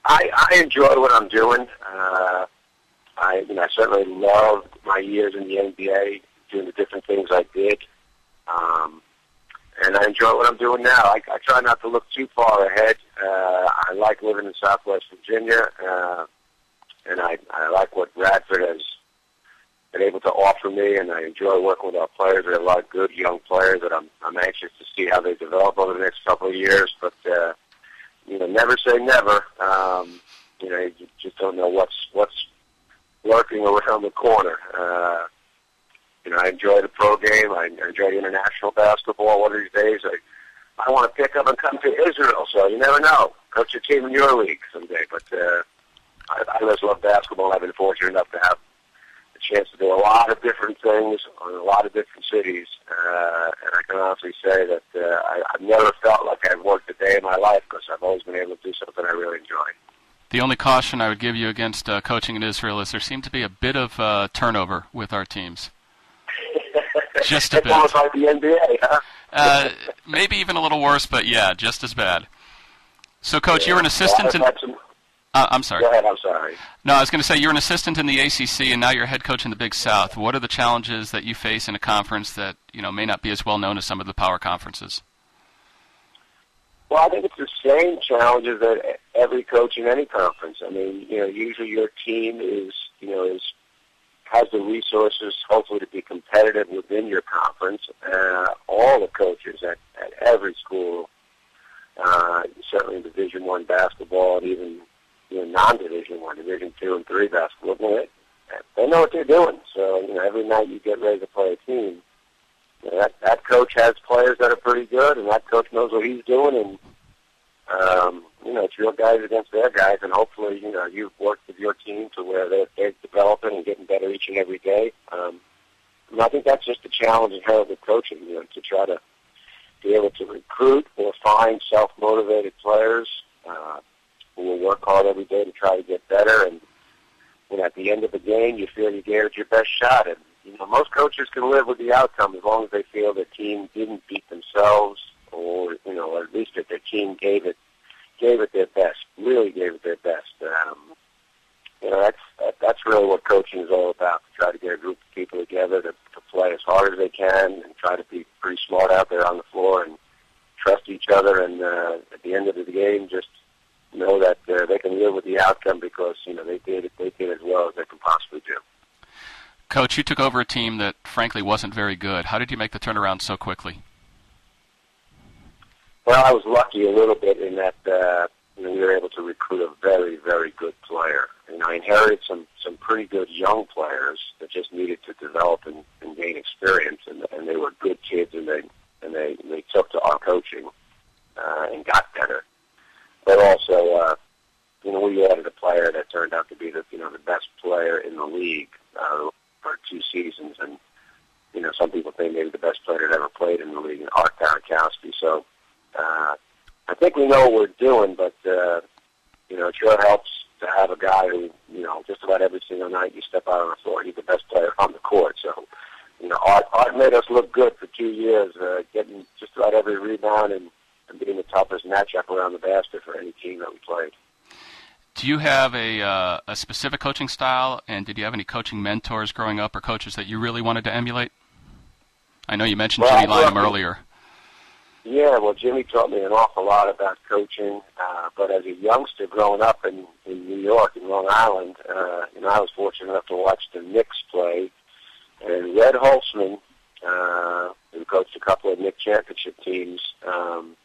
I enjoy what I'm doing. I certainly loved my years in the NBA, doing the different things I did. And I enjoy what I'm doing now. I try not to look too far ahead. I like living in Southwest Virginia, and I like what Radford has been able to offer me, and I enjoy working with our players. We have a lot of good young players that I'm anxious to see how they develop over the next couple of years. But never say never. You just don't know what's lurking around the corner. I enjoy the pro game. I enjoy international basketball. One of these days, I want to pick up and come to Israel. So you never know. Coach a team in your league someday. But I just love basketball. I've been fortunate enough to have a chance to do a lot of different things in a lot of different cities. And I can honestly say that I've never felt like I've worked a day in my life because I've always been able to do something I really enjoy. The only caution I would give you against coaching in Israel is there seemed to be a bit of turnover with our teams. Just a bit. It's almost like the NBA, huh? Maybe even a little worse, but yeah, just as bad. So, Coach, you're an assistant in... I'm sorry. Go ahead, I'm sorry. No, I was going to say you're an assistant in the ACC, and now you're head coach in the Big South. What are the challenges that you face in a conference that may not be as well known as some of the power conferences? Well, I think it's the same challenges that every coach in any conference. I mean, usually your team has the resources, hopefully, to be competitive within your conference. All the coaches at every school, certainly in Division I basketball, and even non-Division I, Division II and III basketball, they know what they're doing. So, every night you get ready to play a team, that coach has players that are pretty good, and that coach knows what he's doing, and it's your guys against their guys, and hopefully, you've worked with your team to where they're developing and getting better each and every day. And I think that's just the challenge inherent with coaching, to try to be able to recruit or find self-motivated players who will work hard every day to try to get better, and at the end of the game, you feel you gave it your best shot. And most coaches can live with the outcome as long as they feel their team didn't beat themselves, or or at least that their team gave it their best, really gave it their best. That's really what coaching is all about, to try to get a group of people together to play as hard as they can and try to be pretty smart out there on the floor and trust each other. And at the end of the game, just know that they can live with the outcome because they did as well as they can possibly do. Coach, you took over a team that frankly wasn't very good. How did you make the turnaround so quickly? Well, I was lucky a little bit in that we were able to recruit a very, very good player. I inherited some pretty good young players that just needed to develop and gain experience, and they were good kids, and they took to our coaching and got better. But also, we added a player that turned out to be the best player in the league for 2 seasons, and some people think maybe the best player that ever played in the league, Art Barakowski. So I think we know what we're doing, but it sure helps to have a guy who just about every single night you step out on the floor, he's the best player on the court. So Art made us look good for 2 years, getting just about every rebound and being the toughest matchup around the basket for any team that we played. Do you have a specific coaching style, and did you have any coaching mentors growing up or coaches that you really wanted to emulate? I know you mentioned Jimmy Lynam earlier. Yeah, well, Jimmy taught me an awful lot about coaching, but as a youngster growing up in New York, in Long Island, I was fortunate enough to watch the Knicks play, and Red Holtzman, who coached a couple of Knicks championship teams, and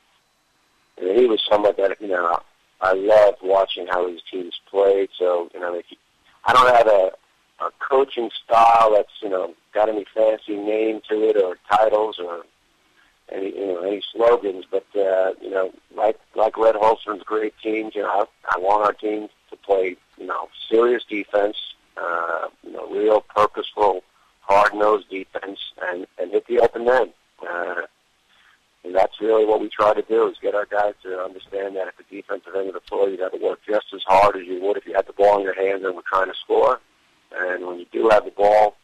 he was someone that, I loved watching how his teams played. So, I don't have a coaching style that's, got any fancy name to it or titles or any slogans, but, like Red Holtzman's great teams, I want our team to play, serious defense, real purposeful, hard-nosed defense, and hit the open men. And that's really what we try to do, is get our guys to understand that at the defensive end of the floor, you got to work just as hard as you would if you had the ball in your hands and were trying to score. And when you do have the ball,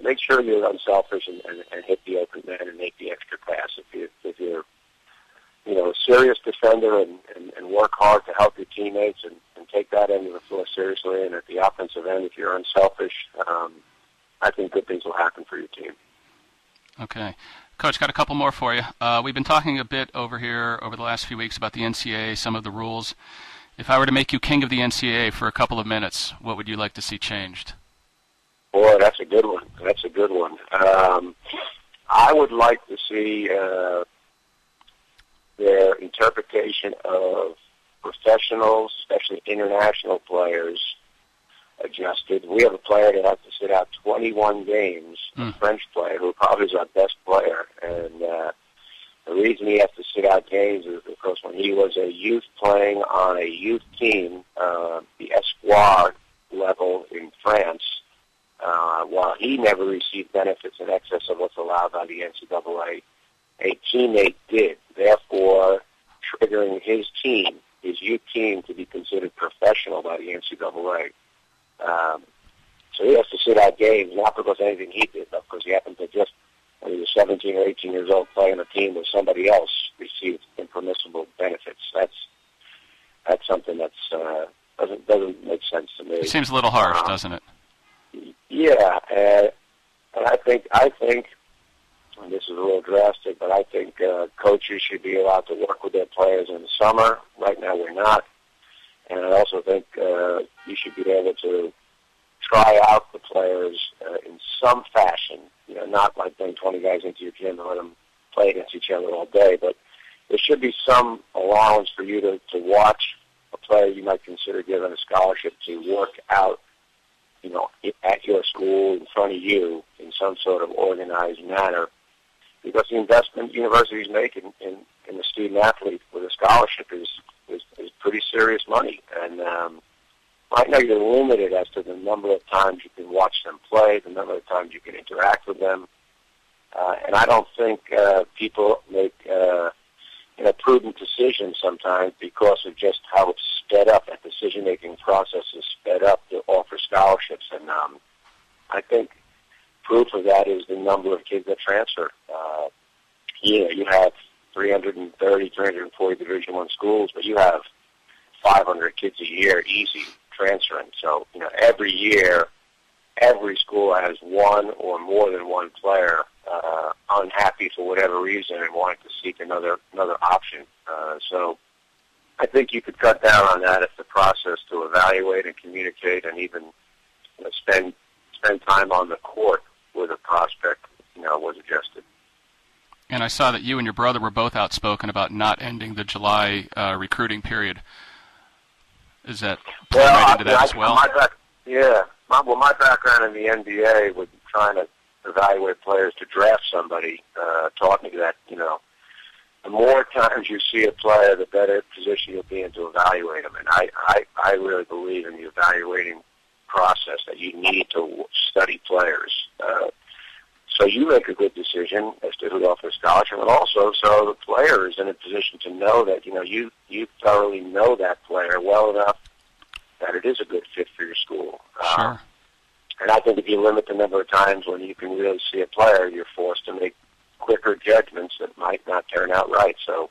make sure you're unselfish and hit the open man and make the extra pass. If you're a serious defender and work hard to help your teammates and take that end of the floor seriously. And at the offensive end, if you're unselfish, I think good things will happen for your team. Okay. Coach, got a couple more for you. We've been talking a bit over here over the last few weeks about the NCAA, some of the rules. If I were to make you king of the NCAA for a couple of minutes, what would you like to see changed? Boy, that's a good one. That's a good one. I would like to see their interpretation of professionals, especially international players, adjusted. We have a player that has to sit out 21 games, a French player who probably is our best player. And the reason he has to sit out games is because when he was a youth playing on a youth team, the Espoir level in France, while he never received benefits in excess of what's allowed by the NCAA, a teammate did, therefore triggering his team, his youth team, to be considered professional by the NCAA. So he has to sit out games, not because of anything he did, but because he happened to just, when he was 17 or 18 years old, play on a team where somebody else received impermissible benefits. That's something that's doesn't make sense to me. It seems a little harsh, doesn't it? Yeah, and I think, and this is a little drastic, but I think coaches should be allowed to work with their players in the summer. Right now we're not. And I also think you should be able to try out the players in some fashion, not like bring 20 guys into your gym and let them play against each other all day, but there should be some allowance for you to watch a player you might consider giving a scholarship to work out, at your school in front of you in some sort of organized manner, because the investment universities make in the student athlete with a scholarship is pretty serious money. And right now you're limited as to the number of times you can watch them play, the number of times you can interact with them. And I don't think people make prudent decisions sometimes because of just how it's sped up. That decision-making process is sped up to offer scholarships. And I think proof of that is the number of kids that transfer. You have 330, 340 Division I schools, but you have 500 kids a year easy transferring. So, every year, every school has one or more than one player unhappy for whatever reason and wanting to seek another option. So I think you could cut down on that if the process to evaluate and communicate and even spend time on the court with a prospect, was adjusted. And I saw that you and your brother were both outspoken about not ending the July recruiting period. Is that right into that as well? My background in the NBA with trying to evaluate players to draft somebody taught me that, the more times you see a player, the better position you'll be in to evaluate them. And I really believe in the evaluating process, that you need to study players. So you make a good decision as to who to offer a scholarship, and also so the player is in a position to know that, you thoroughly know that player well enough that it is a good fit for your school. Sure. And I think if you limit the number of times when you can really see a player, you're forced to make quicker judgments that might not turn out right. So,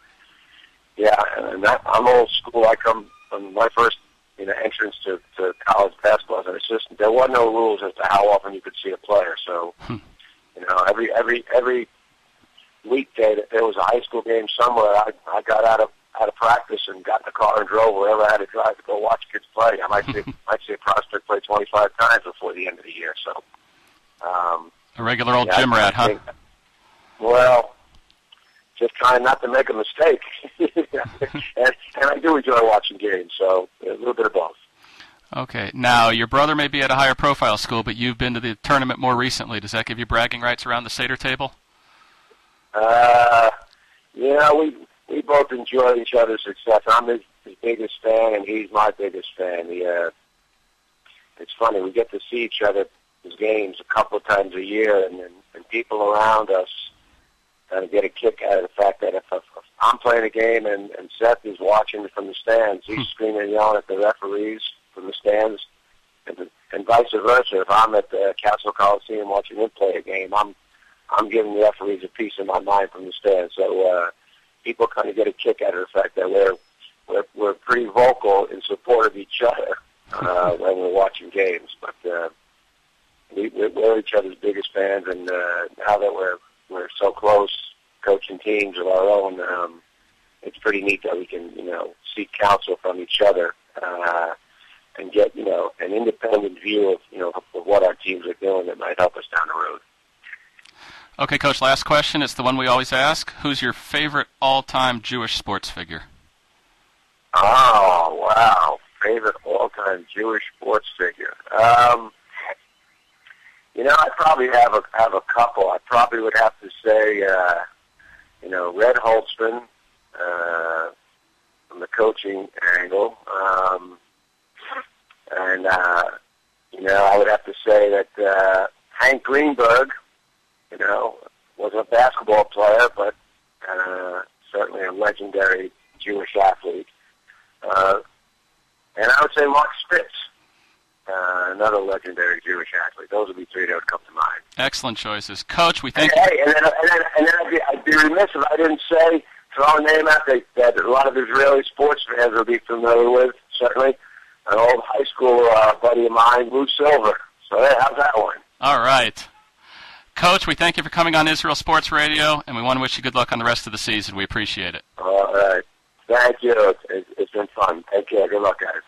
and I'm old school. I come from my first entrance to college basketball as an assistant. There were no rules as to how often you could see a player. So, every weekday that there was a high school game somewhere, I got out of practice and got in the car and drove wherever I had to drive to go watch kids play. I might see a prospect play 25 times before the end of the year. So, a regular old gym rat, huh? Well, just trying not to make a mistake. and I do enjoy watching games, so a little bit of both. Okay. Now, your brother may be at a higher profile school, but you've been to the tournament more recently. Does that give you bragging rights around the Seder table? We both enjoy each other's success. I'm his biggest fan, and he's my biggest fan. It's funny, we get to see each other's games a couple of times a year, and people around us kind of get a kick out of the fact that if I'm playing a game and Seth is watching from the stands, he's screaming and yelling at the referees from the stands, and vice versa. If I'm at the Castle Coliseum watching him play a game, I'm giving the referees a piece of my mind from the stands. So people kind of get a kick out of the fact that we're we can, seek counsel from each other and get, an independent view of what our teams are doing that might help us down the road. Okay, Coach, last question. It's the one we always ask. Who's your favorite all-time Jewish sports figure? Oh, wow. Favorite all-time Jewish sports figure. I probably have a couple. I probably would have to say, Red Holtzman, from the coaching angle. I would have to say that Hank Greenberg, was a basketball player, but certainly a legendary Jewish athlete. And I would say Mark Spitz, another legendary Jewish athlete. Those would be three that would come to mind. Excellent choices. Coach, we thank you. Hey, and then I'd be remiss if I didn't say, throw a name out that a lot of Israeli sports fans will be familiar with, certainly. An old high school buddy of mine, Lou Silver. So, hey, how's that one? All right. Coach, we thank you for coming on Israel Sports Radio, and we want to wish you good luck on the rest of the season. We appreciate it. All right. Thank you. It's been fun. Take care. Good luck, guys.